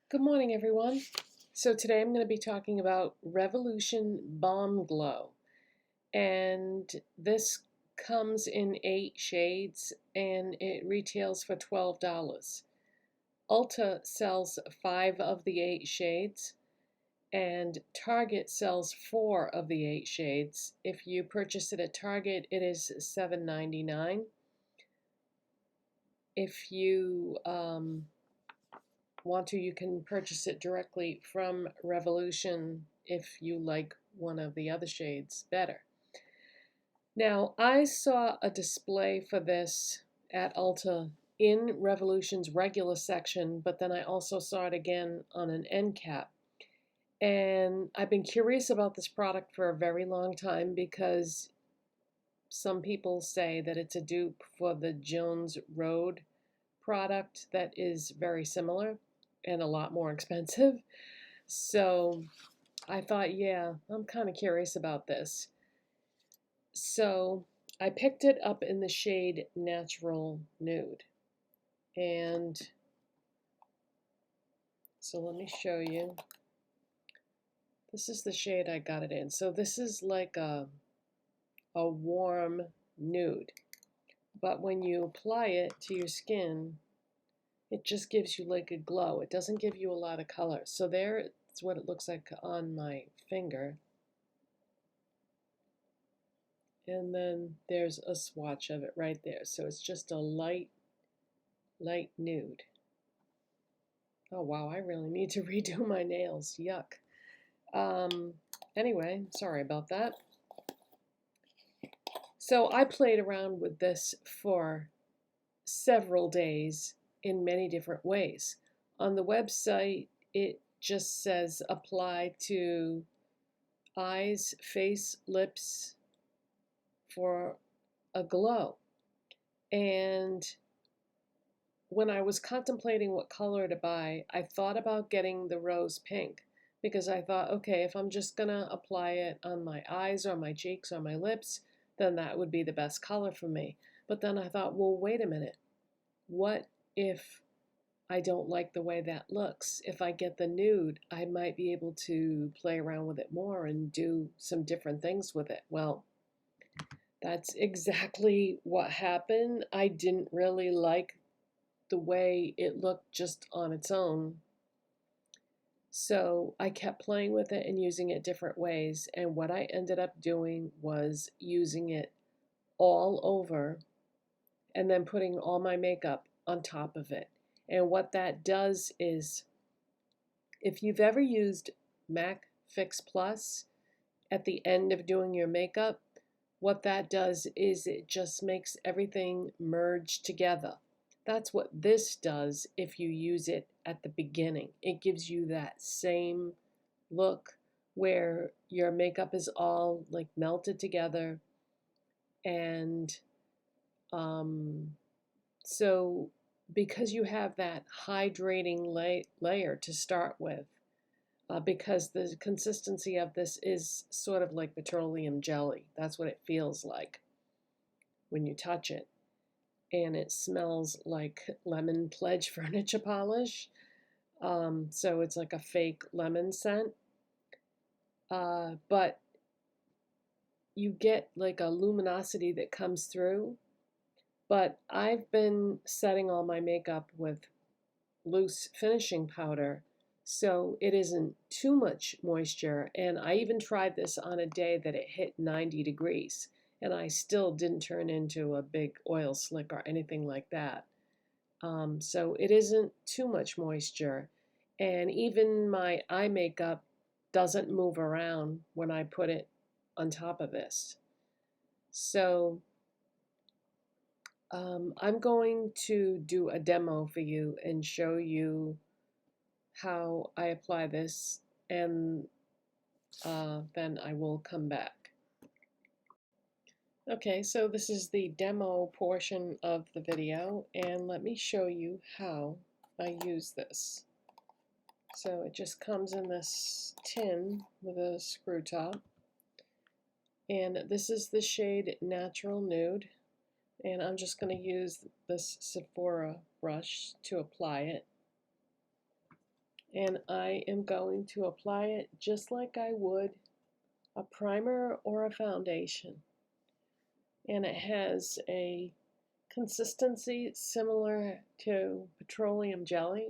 Good morning, everyone. So today I'm going to be talking about Revolution Balm Glow. And this comes in 8 shades and it retails for $12. Ulta sells 5 of the 8 shades and Target sells 4 of the 8 shades. If you purchase it at Target, it is $7.99. If you want to, you can purchase it directly from Revolution if you like one of the other shades better. Now, I saw a display for this at Ulta in Revolution's regular section, but then I also saw it again on an end cap. And I've been curious about this product for a very long time because some people say that it's a dupe for the Jones Road product that is very similar and a lot more expensive. So I thought, yeah, I'm kind of curious about this. So I picked it up in the shade Natural Nude. And so let me show you. This is the shade I got it in. So this is like a warm nude. But when you apply it to your skin, it just gives you like a glow. It doesn't give you a lot of color. So there's what it looks like on my finger. And then there's a swatch of it right there. So it's just a light nude. Oh wow, I really need to redo my nails. Yuck. Anyway, sorry about that. So I played around with this for several days in many different ways. On the website, it just says apply to eyes, face, lips for a glow. And when I was contemplating what color to buy, I thought about getting the rose pink because I thought, okay, if I'm just going to apply it on my eyes or my cheeks or my lips, then that would be the best color for me. But then I thought, well, wait a minute. What if I don't like the way that looks? If I get the nude, I might be able to play around with it more and do some different things with it. Well, that's exactly what happened. I didn't really like the way it looked just on its own. So I kept playing with it and using it different ways. And what I ended up doing was using it all over and then putting all my makeup on top of it. And what that does is, if you've ever used MAC Fix Plus at the end of doing your makeup, what that does is it just makes everything merge together. That's what this does if you use it at the beginning. It gives you that same look where your makeup is all like melted together. And so because you have that hydrating layer to start with, because the consistency of this is sort of like petroleum jelly. That's what it feels like when you touch it. And it smells like lemon pledge furniture polish. So it's like a fake lemon scent. But you get like a luminosity that comes through. But I've been setting all my makeup with loose finishing powder, so it isn't too much moisture. And I even tried this on a day that it hit 90 degrees, and I still didn't turn into a big oil slick or anything like that. So it isn't too much moisture. And even my eye makeup doesn't move around when I put it on top of this. So I'm going to do a demo for you and show you how I apply this, and then I will come back. Okay, so this is the demo portion of the video, and let me show you how I use this. So it just comes in this tin with a screw top, and this is the shade Natural Nude, and I'm just going to use this Sephora brush to apply it. and I am going to apply it just like I would a primer or a foundation. And it has a consistency similar to petroleum jelly,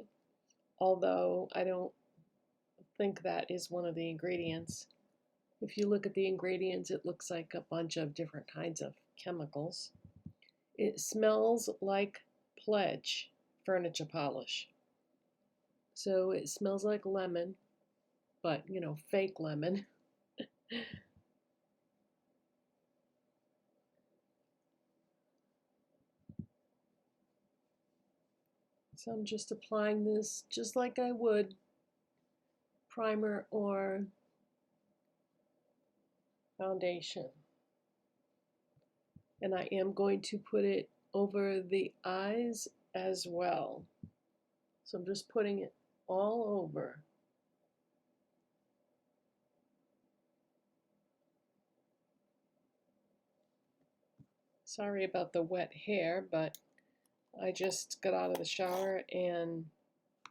although I don't think that is one of the ingredients. If you look at the ingredients, it looks like a bunch of different kinds of chemicals. It smells like Pledge furniture polish. So it smells like lemon, but you know, fake lemon. So I'm just applying this just like I would primer or foundation. And I am going to put it over the eyes as well. So I'm just putting it all over. Sorry about the wet hair, but I just got out of the shower, and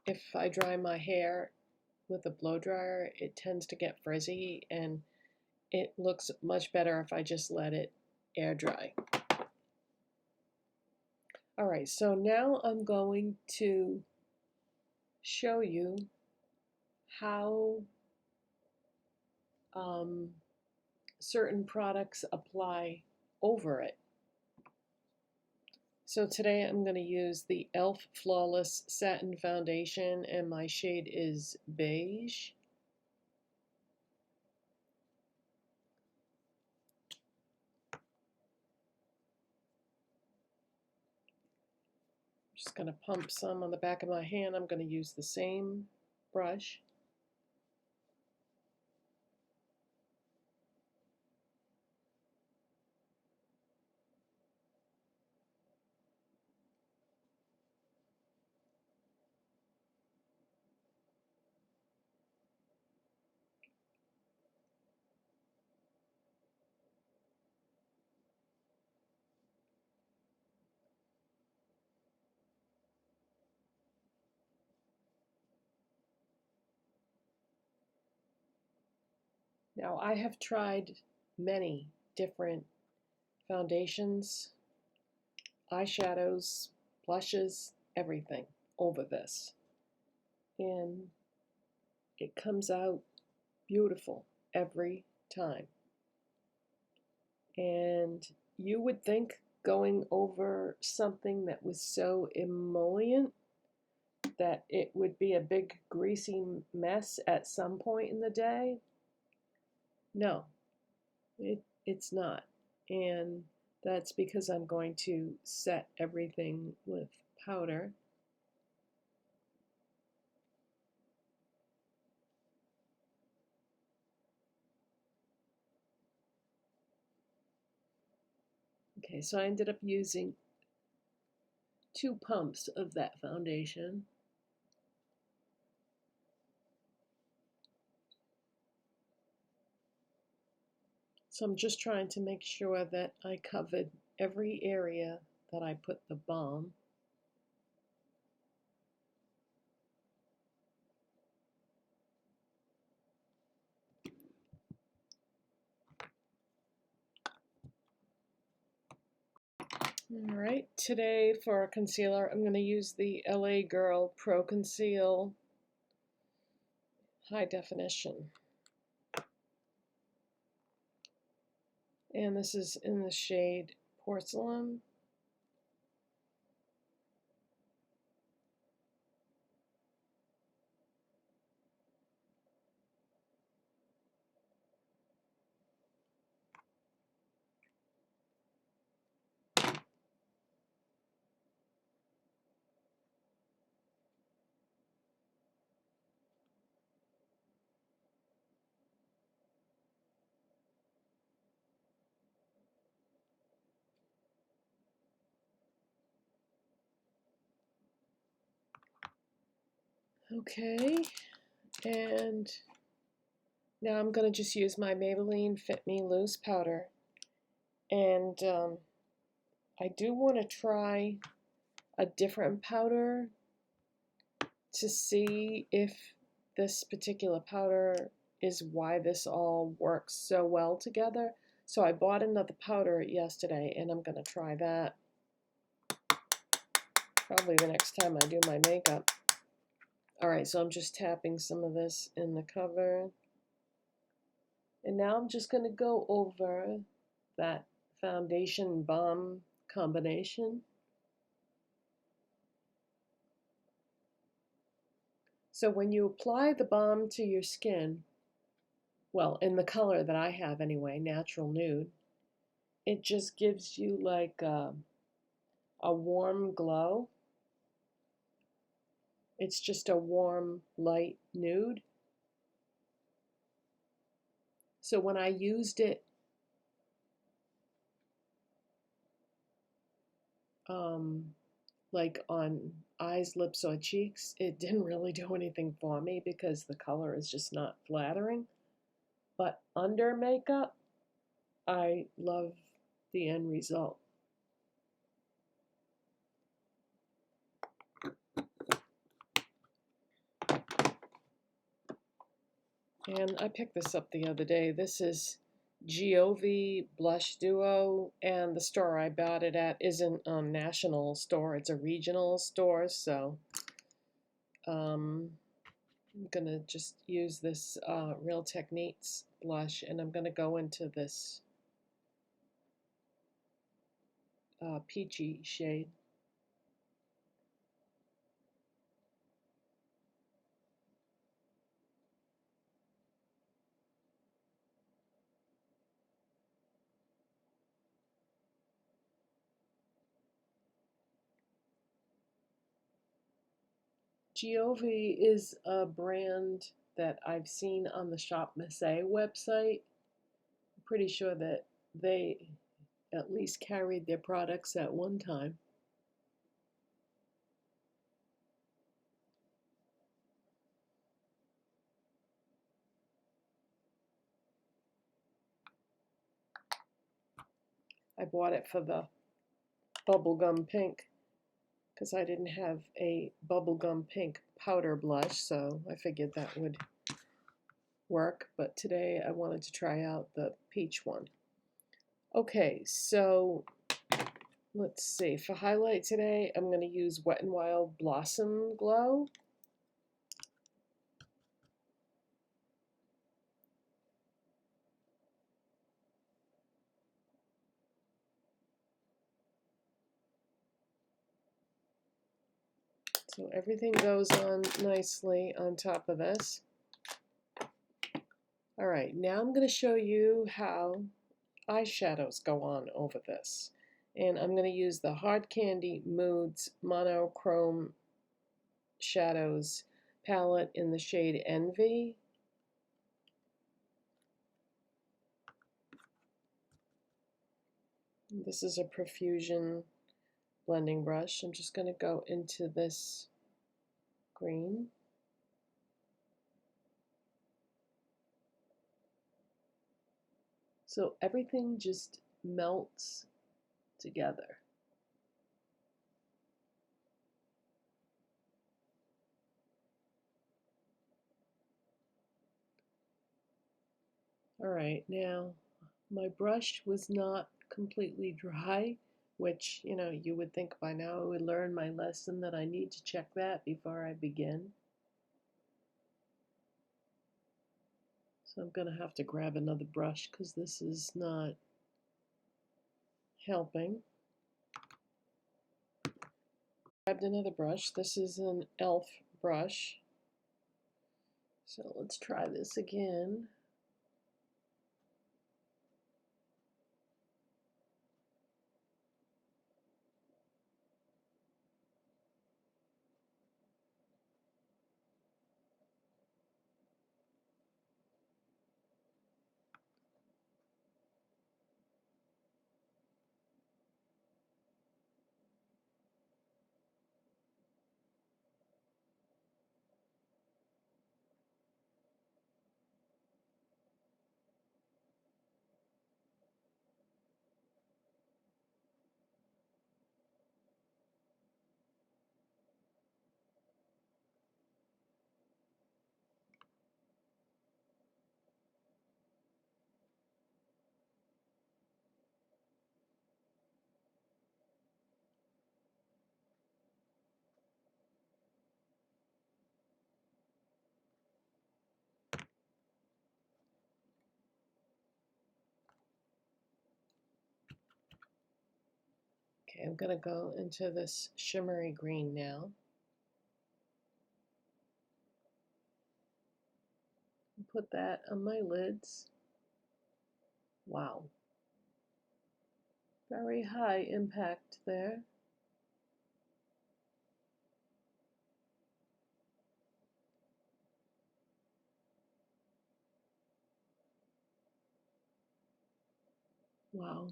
if I dry my hair with a blow dryer, it tends to get frizzy, and it looks much better if I just let it air dry. All right, so now I'm going to show you how certain products apply over it. So today I'm going to use the e.l.f. Flawless Satin Foundation, and my shade is Beige. Just going to pump some on the back of my hand. I'm going to use the same brush. Now I have tried many different foundations, eyeshadows, blushes, everything over this. And it comes out beautiful every time. And you would think going over something that was so emollient that it would be a big greasy mess at some point in the day. No, it's not. And that's because I'm going to set everything with powder. Okay, so I ended up using 2 pumps of that foundation. So I'm just trying to make sure that I covered every area that I put the balm. All right, today for a concealer, I'm going to use the LA Girl Pro Conceal High Definition. And this is in the shade Porcelain. Okay, and now I'm going to just use my Maybelline Fit Me Loose powder. And I do want to try a different powder to see if this particular powder is why this all works so well together. So I bought another powder yesterday, and I'm going to try that probably the next time I do my makeup. Alright, so I'm just tapping some of this in the cover. And now I'm just going to go over that foundation balm combination. So when you apply the balm to your skin, well, in the color that I have anyway, Natural Nude, it just gives you like a warm glow. It's just a warm, light nude. So when I used it like on eyes, lips, or cheeks, it didn't really do anything for me because the color is just not flattering. But under makeup, I love the end result. And I picked this up the other day. This is Giovi BLush Duo, and the store I bought it at isn't a national store, it's a regional store, so I'm going to just use this Real Techniques blush, and I'm going to go into this peachy shade. Giovi is a brand that I've seen on the Shop Missy website. I'm pretty sure that they at least carried their products at one time. I bought it for the bubblegum pink because I didn't have a bubblegum pink powder blush, so I figured that would work. But today I wanted to try out the peach one. Okay, so let's see. For highlight today, I'm going to use Wet n Wild Blossom Glow. So everything goes on nicely on top of this. All right, now I'm going to show you how eyeshadows go on over this. And I'm going to use the Hard Candy Moods Monochrome Shadows palette in the shade Envy. This is a Profusion blending brush. I'm just going to go into this green. So everything just melts together. All right, now my brush was not completely dry, which, you know, you would think by now I would learn my lesson that I need to check that before I begin. So I'm going to have to grab another brush because this is not helping. Grabbed another brush. This is an e.l.f. brush. So let's try this again. Okay, I'm going to go into this shimmery green now. Put that on my lids. Wow. Very high impact there. Wow.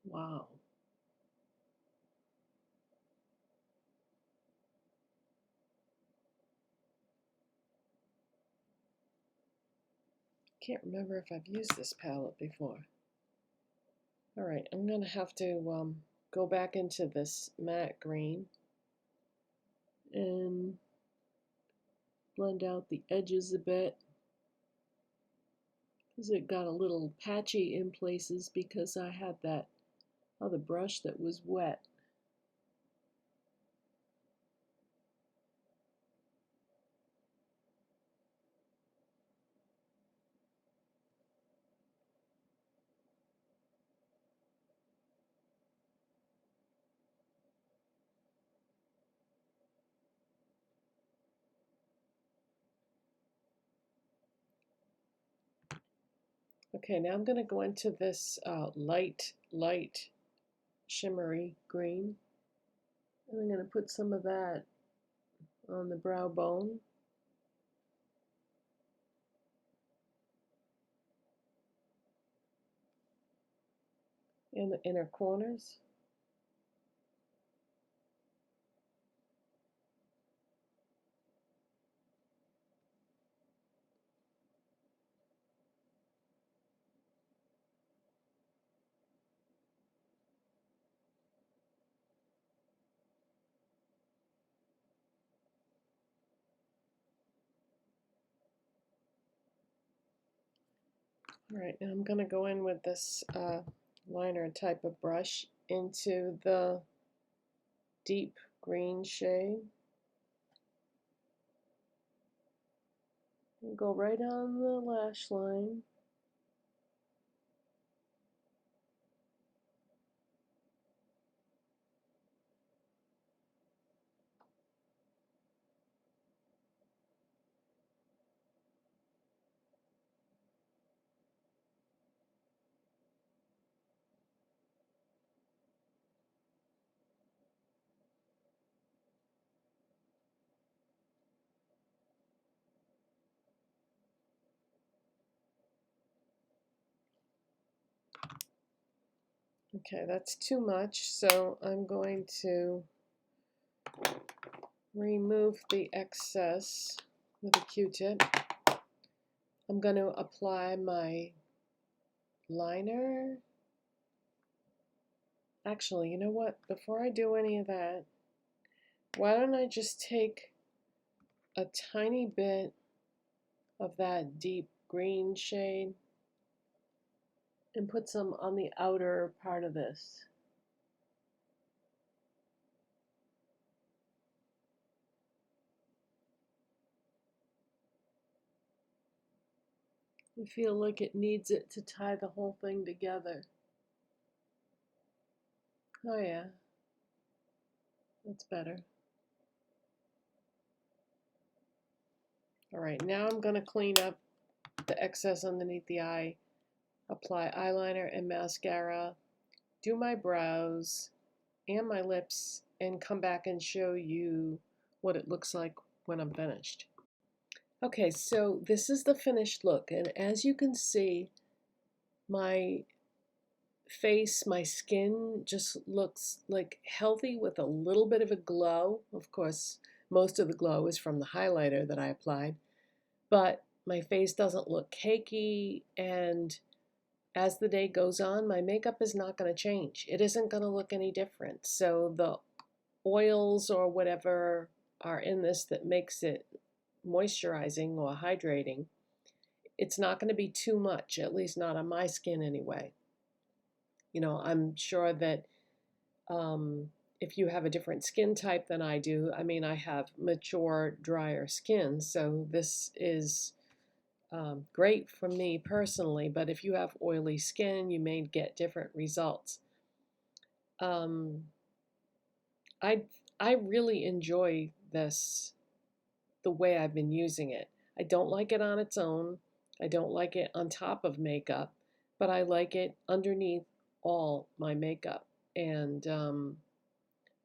Wow. Can't remember if I've used this palette before. All right, I'm going to have to go back into this matte green and blend out the edges a bit, because it got a little patchy in places because I had that other brush that was wet. Okay, now I'm going to go into this light shimmery green, and I'm going to put some of that on the brow bone. In the inner corners. All right, now I'm going to go in with this liner type of brush into the deep green shade. And go right on the lash line. Okay, that's too much, so I'm going to remove the excess with a Q-tip. I'm going to apply my liner. Actually, you know what? Before I do any of that, why don't I just take a tiny bit of that deep green shade and put some on the outer part of this. I feel like it needs it to tie the whole thing together. Oh yeah, that's better. All right, now I'm going to clean up the excess underneath the eye, apply eyeliner and mascara, do my brows and my lips, and come back and show you what it looks like when I'm finished. Okay, so this is the finished look, and as you can see, my face, my skin just looks like healthy with a little bit of a glow. Of course, most of the glow is from the highlighter that I applied, but my face doesn't look cakey, and as the day goes on, my makeup is not going to change. It isn't going to look any different. So the oils or whatever are in this that makes it moisturizing or hydrating, it's not going to be too much, at least not on my skin anyway. You know, I'm sure that if you have a different skin type than I do, I mean, I have mature, drier skin, so this is great for me personally, but if you have oily skin, you may get different results. Um, I, I really enjoy this, the way I've been using it. I don't like it on its own. I don't like it on top of makeup, but I like it underneath all my makeup. And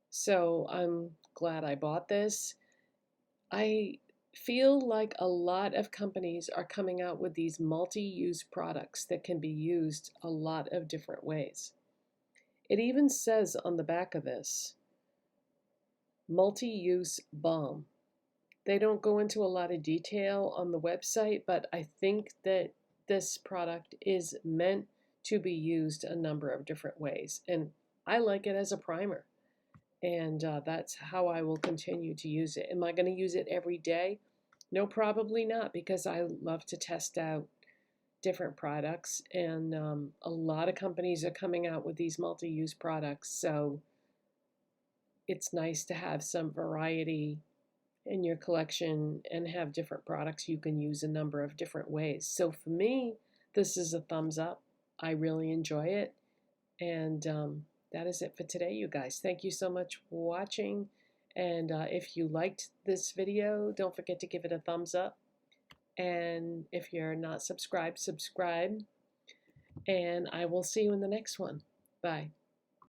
so I'm glad I bought this. I feel like a lot of companies are coming out with these multi-use products that can be used a lot of different ways. It even says on the back of this, multi-use balm. They don't go into a lot of detail on the website, but I think that this product is meant to be used a number of different ways. And I like it as a primer. And that's how I will continue to use it. Am I going to use it every day? No, probably not, because I love to test out different products. And a lot of companies are coming out with these multi-use products. So it's nice to have some variety in your collection and have different products you can use a number of different ways. So for me, this is a thumbs up. I really enjoy it. And that is it for today, you guys. Thank you so much for watching. And if you liked this video, don't forget to give it a thumbs up. And if you're not subscribed, subscribe. And I will see you in the next one. Bye.